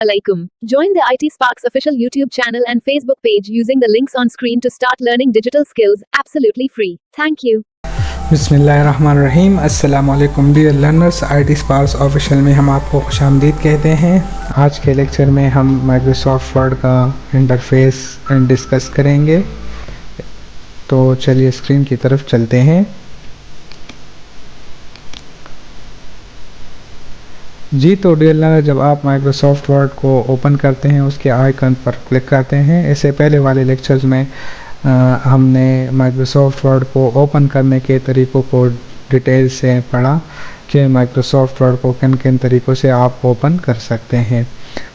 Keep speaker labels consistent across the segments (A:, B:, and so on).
A: Alaikum. Join the IT Sparks official YouTube channel and Facebook page using the links on screen to start learning digital skills absolutely free. Thank you.
B: बिस्मिल्लाहिर्रहमानिर्रहीम। अस्सलामु अलैकुम dear learners, IT sparks official में हम आपको खुशामदीद कहते हैं। आज के लेक्चर में हम माइक्रोसॉफ्ट वर्ड का इंटरफेस डिस्कस करेंगे। तो चलिए स्क्रीन की तरफ चलते हैं। जी तो डियर लर्नर, जब आप माइक्रोसॉफ्ट वर्ड को ओपन करते हैं उसके आइकन पर क्लिक करते हैं। इससे पहले वाले लेक्चर्स में हमने माइक्रोसॉफ्ट वर्ड को ओपन करने के तरीक़ों को डिटेल से पढ़ा कि माइक्रोसॉफ्ट वर्ड को किन किन तरीक़ों से आप ओपन कर सकते हैं।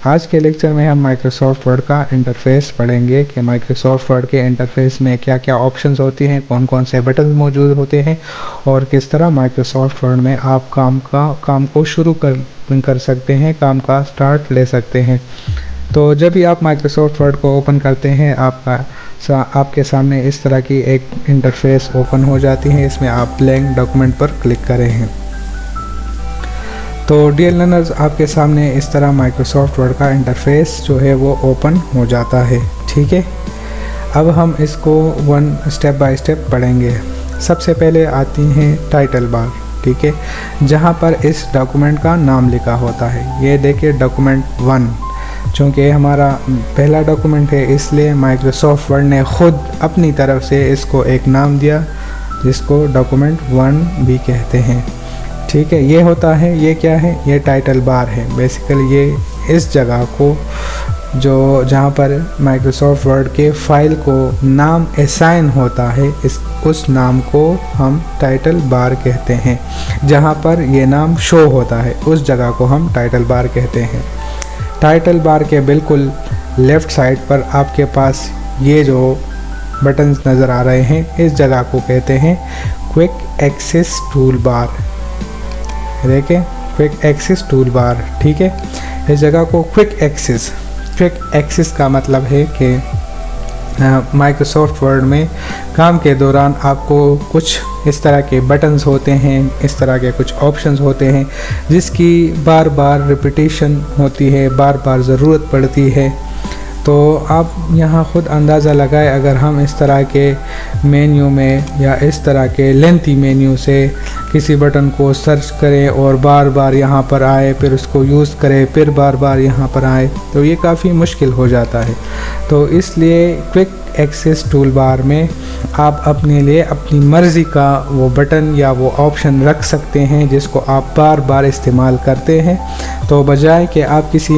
B: आज के लेक्चर में हम माइक्रोसॉफ्ट वर्ड का इंटरफेस पढ़ेंगे कि माइक्रोसॉफ्ट वर्ड के इंटरफेस में क्या क्या ऑप्शंस होती हैं, कौन कौन से बटन मौजूद होते हैं और किस तरह माइक्रोसॉफ्ट वर्ड में आप काम को शुरू कर सकते हैं, काम का स्टार्ट ले सकते हैं। तो जब भी आप माइक्रोसॉफ्ट वर्ड को ओपन करते हैं आपके सामने इस तरह की एक इंटरफेस ओपन हो जाती है। इसमें आप ब्लैंक डॉक्यूमेंट पर क्लिक करें हैं। तो डियर लर्नर्स, आपके सामने इस तरह माइक्रोसॉफ्ट वर्ड का इंटरफेस जो है वो ओपन हो जाता है। ठीक है, अब हम इसको स्टेप बाय स्टेप पढ़ेंगे। सबसे पहले आती हैं टाइटल बार। ठीक है, जहाँ पर इस डॉक्यूमेंट का नाम लिखा होता है। ये देखिए डॉक्यूमेंट 1, चूँकि हमारा पहला डॉक्यूमेंट है इसलिए माइक्रोसॉफ्ट वर्ड ने ख़ुद अपनी तरफ से इसको एक नाम दिया जिसको डॉक्यूमेंट 1 भी कहते हैं। ठीक है, ये होता है, ये क्या है, ये टाइटल बार है। बेसिकली ये इस जगह को जहाँ पर माइक्रोसॉफ्ट वर्ड के फाइल को नाम असाइन होता है उस नाम को हम टाइटल बार कहते हैं। जहाँ पर ये नाम शो होता है उस जगह को हम टाइटल बार कहते हैं। टाइटल बार के बिल्कुल लेफ़्ट साइड पर आपके पास ये जो बटन्स नज़र आ रहे हैं इस जगह को कहते हैं क्विक एक्सेस टूल बार। देखें, क्विक एक्सेस टूल बार। ठीक है, इस जगह को क्विक एक्सेस का मतलब है कि माइक्रोसॉफ्ट वर्ड में काम के दौरान आपको कुछ इस तरह के बटन्स होते हैं, इस तरह के कुछ ऑप्शंस होते हैं जिसकी बार बार रिपीटेशन होती है, बार बार ज़रूरत पड़ती है। तो आप यहाँ ख़ुद अंदाज़ा लगाएं, अगर हम इस तरह के मेन्यू में या इस तरह के लेंथी मेन्यू से किसी बटन को सर्च करें और बार बार यहाँ पर आए, फिर उसको यूज़ करें, फिर बार बार यहाँ पर आए, तो ये काफ़ी मुश्किल हो जाता है। तो इसलिए क्विक एक्सेस टूल बार में आप अपने लिए अपनी मर्ज़ी का वो बटन या वो ऑप्शन रख सकते हैं जिसको आप बार बार इस्तेमाल करते हैं। तो बजाय कि आप किसी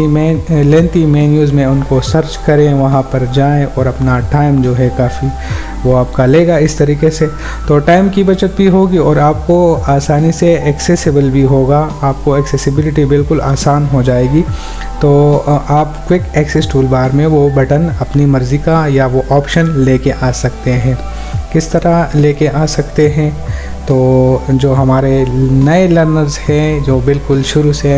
B: लेंथी मेन्यूज़ में उनको सर्च करें, वहाँ पर जाएं और अपना टाइम जो है काफ़ी वो आपका लेगा इस तरीके से। तो टाइम की बचत भी होगी और आपको आसानी से एक्सेसिबल भी होगा, आपको एक्सेसिबिलिटी बिल्कुल आसान हो जाएगी। तो आप क्विक एक्सेस टूल बार में वो बटन अपनी मर्ज़ी का या वो ऑप्शन लेके आ सकते हैं। किस तरह लेके आ सकते हैं? तो जो हमारे नए लर्नर्स हैं जो बिल्कुल शुरू से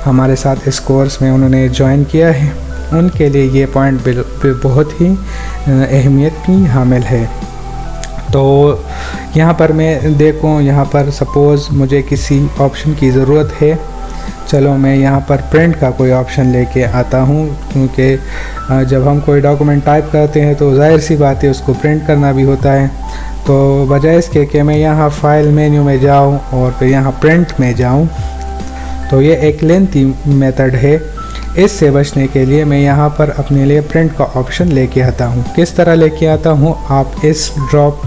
B: हमारे साथ इस कोर्स में उन्होंने ज्वाइन किया है, उनके लिए ये पॉइंट बहुत ही अहमियत की हामिल है। तो यहाँ पर मैं देखूँ, यहाँ पर सपोज़ मुझे किसी ऑप्शन की ज़रूरत है। चलो मैं यहाँ पर प्रिंट का कोई ऑप्शन लेके आता हूँ, क्योंकि जब हम कोई डॉक्यूमेंट टाइप करते हैं तो जाहिर सी बात है उसको प्रिंट करना भी होता है। तो बजाय इसके कि मैं यहाँ फाइल मेन्यू में जाऊँ और फिर यहाँ प्रिंट में जाऊँ, तो ये एक लेंथी मेथड है। इससे बचने के लिए मैं यहाँ पर अपने लिए प्रिंट का ऑप्शन लेके आता हूँ। किस तरह लेके आता हूँ? आप इस ड्रॉप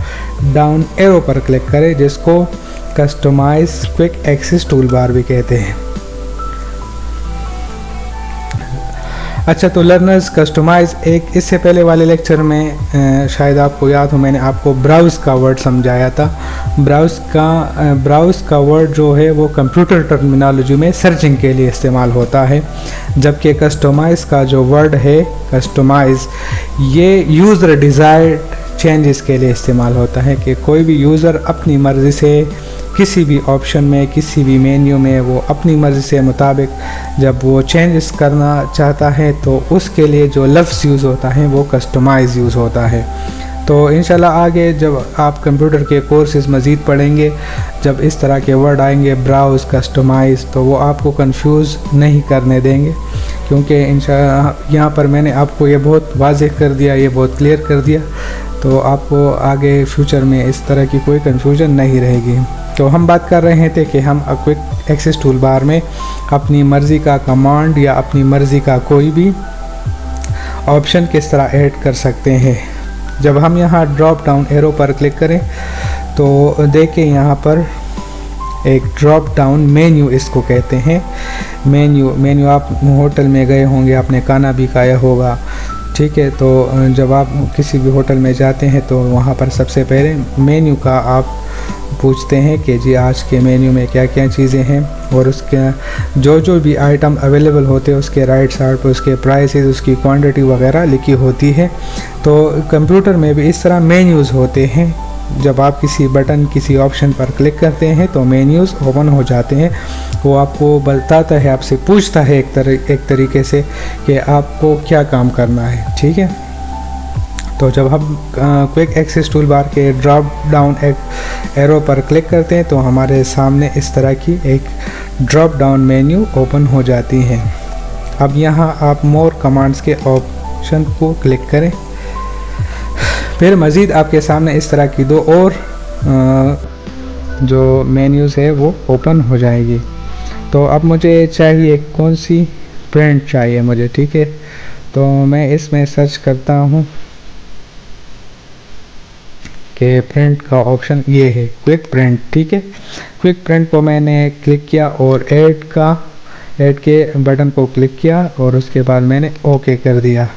B: डाउन एरो पर क्लिक करें जिसको customize quick access tool bar भी कहते हैं। अच्छा, तो लर्नर्स कस्टमाइज़ एक इससे पहले वाले लेक्चर में शायद आपको याद हो मैंने आपको ब्राउज़ का वर्ड समझाया था। ब्राउज़ का वर्ड जो है वो कंप्यूटर टर्मिनोलॉजी में सर्चिंग के लिए इस्तेमाल होता है, जबकि कस्टमाइज़ का जो वर्ड है कस्टमाइज़ ये यूज़र डिज़ायर्ड चेंजेस के लिए इस्तेमाल होता है कि कोई भी यूज़र अपनी मर्ज़ी से किसी भी ऑप्शन में, किसी भी मेन्यू में वो अपनी मर्ज़ी से मुताबिक जब वो चेंजेस करना चाहता है तो उसके लिए जो लफ्ज़ यूज़ होता है वो कस्टमाइज़ यूज़ होता है। तो इंशाल्लाह आगे जब आप कंप्यूटर के कोर्सेज़ मज़ीद पढ़ेंगे, जब इस तरह के वर्ड आएंगे ब्राउज़, कस्टमाइज़, तो वो आपको कंफ्यूज नहीं करने देंगे, क्योंकि इंशाल्लाह यहाँ पर मैंने आपको ये बहुत वाज़ेह कर दिया, ये बहुत क्लियर कर दिया, तो आपको आगे फ्यूचर में इस तरह की कोई कंफ्यूजन नहीं रहेगी। तो हम बात कर रहे थे कि हम क्विक एक्सेस टूल बार में अपनी मर्ज़ी का कमांड या अपनी मर्ज़ी का कोई भी ऑप्शन किस तरह ऐड कर सकते हैं। जब हम यहाँ ड्रॉप डाउन एरो पर क्लिक करें तो देखिए यहाँ पर एक ड्रॉप डाउन मेन्यू इसको कहते हैं। मेन्यू आप होटल में गए होंगे, आपने खाना भी खाया होगा, ठीक है। तो जब आप किसी भी होटल में जाते हैं तो वहाँ पर सबसे पहले मेन्यू का आप पूछते हैं कि जी आज के मेन्यू में क्या क्या चीज़ें हैं, और उसके जो भी आइटम अवेलेबल होते हैं उसके राइट साइड पर उसके प्राइसेस, उसकी क्वांटिटी वगैरह लिखी होती है। तो कंप्यूटर में भी इस तरह मेन्यूज़ होते हैं। जब आप किसी बटन, किसी ऑप्शन पर क्लिक करते हैं तो मेन्यूज़ ओपन हो जाते हैं। वो आपको बताता है, आपसे पूछता है एक तरीके से कि आपको क्या काम करना है, ठीक है। तो जब हम क्विक एक्सेस टूल बार के ड्रॉप डाउन एरो पर क्लिक करते हैं तो हमारे सामने इस तरह की एक ड्रॉप डाउन मेन्यू ओपन हो जाती है। अब यहाँ आप मोर कमांड्स के ऑप्शन को क्लिक करें, फिर मज़ीद आपके सामने इस तरह की दो और जो मेन्यूज़ है वो ओपन हो जाएगी। तो अब मुझे चाहिए कौन सी प्रिंट चाहिए मुझे, ठीक है। तो मैं इसमें सर्च करता हूँ कि प्रिंट का ऑप्शन ये है क्विक प्रिंट, ठीक है। क्विक प्रिंट को मैंने क्लिक किया और ऐड के बटन को क्लिक किया और उसके बाद मैंने ओके कर दिया।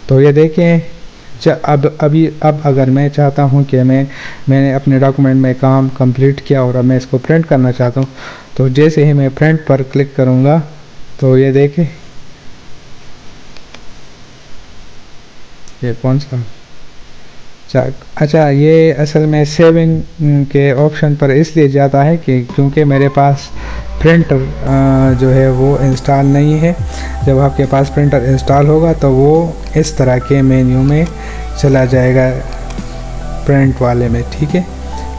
B: तो ये देखें अब अगर मैं चाहता हूँ कि मैंने अपने डॉक्यूमेंट में काम कंप्लीट किया और अब मैं इसको प्रिंट करना चाहता हूँ, तो जैसे ही मैं प्रिंट पर क्लिक करूँगा तो ये देखें, ये कौन सा, अच्छा ये असल में सेविंग के ऑप्शन पर इसलिए जाता है कि क्योंकि मेरे पास प्रिंटर जो है वो इंस्टॉल नहीं है। जब आपके पास प्रिंटर इंस्टॉल होगा तो वो इस तरह के मेन्यू में चला जाएगा, प्रिंट वाले में, ठीक है।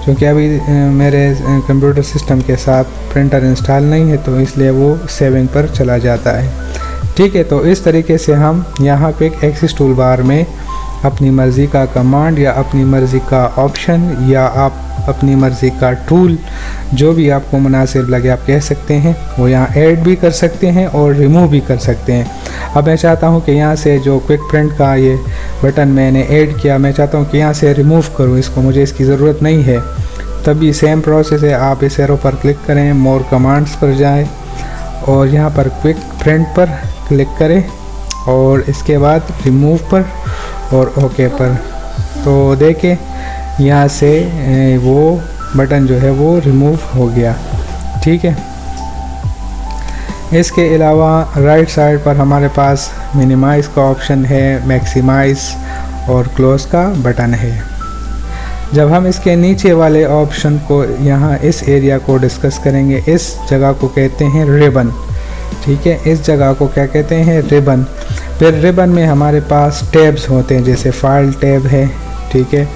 B: क्योंकि अभी मेरे कंप्यूटर सिस्टम के साथ प्रिंटर इंस्टॉल नहीं है तो इसलिए वो सेविंग पर चला जाता है, ठीक है। तो इस तरीके से हम यहाँ पे एक एक्सेस टूल बार में अपनी मर्ज़ी का कमांड या अपनी मर्ज़ी का ऑप्शन या आप अपनी मर्ज़ी का टूल, जो भी आपको मुनासिब लगे आप कह सकते हैं, वो यहाँ ऐड भी कर सकते हैं और रिमूव भी कर सकते हैं। अब मैं चाहता हूँ कि यहाँ से जो क्विक प्रिंट का ये बटन मैंने ऐड किया, मैं चाहता हूँ कि यहाँ से रिमूव करूँ इसको, मुझे इसकी ज़रूरत नहीं है। तभी सेम प्रोसेस है, आप इस एरो पर क्लिक करें, मोर कमांड्स पर जाएँ और यहाँ पर क्विक प्रिंट पर क्लिक करें और इसके बाद रिमूव पर और ओके पर। तो देखें यहाँ से वो बटन जो है वो रिमूव हो गया, ठीक है। इसके अलावा राइट साइड पर हमारे पास मिनिमाइज़ का ऑप्शन है, मैक्सिमाइज़ और क्लोज़ का बटन है। जब हम इसके नीचे वाले ऑप्शन को यहाँ इस एरिया को डिस्कस करेंगे, इस जगह को कहते हैं रिबन, ठीक है। इस जगह को क्या कहते हैं, रिबन। फिर रिबन में हमारे पास टैब्स होते हैं, जैसे फाइल टैब है, ठीक है,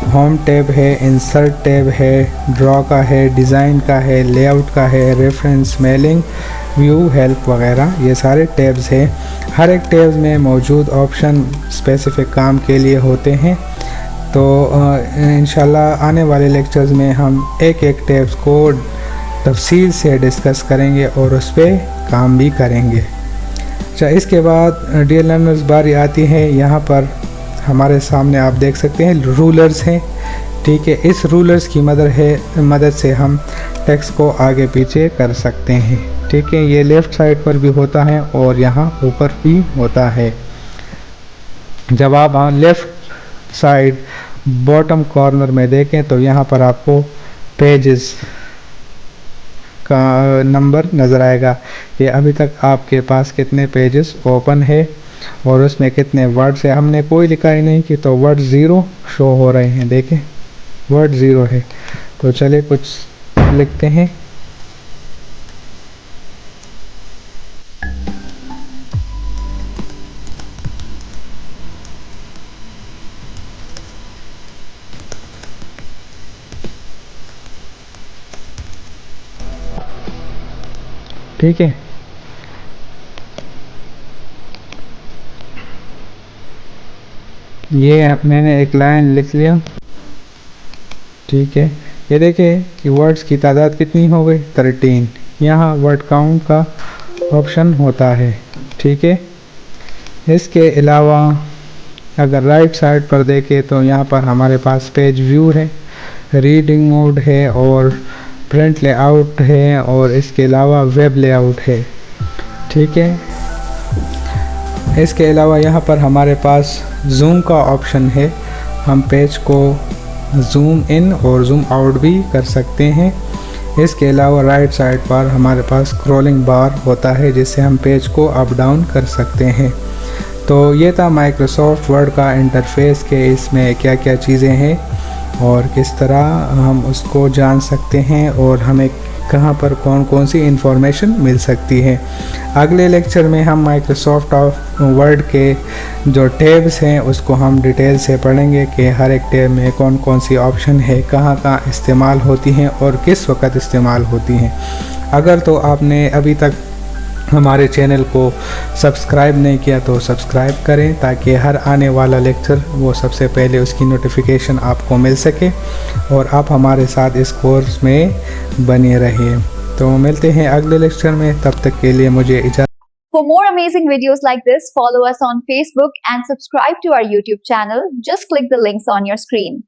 B: होम टैब है, इंसर्ट टैब है, ड्रॉ का है, डिज़ाइन का है, लेआउट का है, रेफरेंस, मेलिंग, व्यू, हेल्प वगैरह, ये सारे टैब्स हैं। हर एक टैब्स में मौजूद ऑप्शन स्पेसिफिक काम के लिए होते हैं। तो इंशाल्लाह आने वाले लेक्चर्स में हम एक एक टैब्स को तफसील से डिस्कस करेंगे और उस पर काम भी करेंगे। अच्छा, इसके बाद डियर लर्नर्स बारी आती है, यहाँ पर हमारे सामने आप देख सकते हैं रूलर्स हैं, ठीक है। इस रूलर्स की मदद से हम टेक्स्ट को आगे पीछे कर सकते हैं, ठीक है। ये लेफ़्ट साइड पर भी होता है और यहाँ ऊपर भी होता है। जब आप लेफ़्ट साइड बॉटम कॉर्नर में देखें तो यहाँ पर आपको पेजेस का नंबर नज़र आएगा कि अभी तक आपके पास कितने पेजेस ओपन है और उसमें कितने वर्ड्स है। हमने कोई लिखा ही नहीं कि तो वर्ड 0 शो हो रहे हैं, देखें वर्ड 0 है। तो चलिए कुछ लिखते हैं। ठीक है। ये मैंने एक लाइन लिख लिया, ठीक है। ये देखिए कि वर्ड्स की तादाद कितनी हो गई, 13। यहाँ वर्ड काउंट का ऑप्शन होता है, ठीक है। इसके अलावा अगर राइट साइड पर देखें तो यहाँ पर हमारे पास पेज व्यू है, रीडिंग मोड है और प्रिंट लेआउट है और इसके अलावा वेब लेआउट है, ठीक है। इसके अलावा यहाँ पर हमारे पास जूम का ऑप्शन है, हम पेज को जूम इन और जूम आउट भी कर सकते हैं। इसके अलावा राइट साइड पर हमारे पास स्क्रॉलिंग बार होता है जिससे हम पेज को अप डाउन कर सकते हैं। तो ये था माइक्रोसॉफ्ट वर्ड का इंटरफेस के इसमें क्या क्या चीज़ें हैं और किस तरह हम उसको जान सकते हैं और हमें कहाँ पर कौन कौन सी इंफॉर्मेशन मिल सकती है। अगले लेक्चर में हम माइक्रोसॉफ्ट वर्ड के जो टैब्स हैं उसको हम डिटेल से पढ़ेंगे कि हर एक टैब में कौन कौन सी ऑप्शन है, कहाँ कहाँ इस्तेमाल होती हैं और किस वक्त इस्तेमाल होती हैं। अगर तो आपने अभी तक हमारे चैनल को सब्सक्राइब नहीं किया तो सब्सक्राइब करें ताकि हर आने वाला लेक्चर वो सबसे पहले उसकी नोटिफिकेशन आपको मिल सके और आप हमारे साथ इस कोर्स में बने रहिए। तो मिलते हैं अगले लेक्चर में, तब तक के लिए मुझे इजाज़त।
C: For more amazing videos like this, follow us on Facebook and subscribe to our YouTube channel. Just click the links on your screen.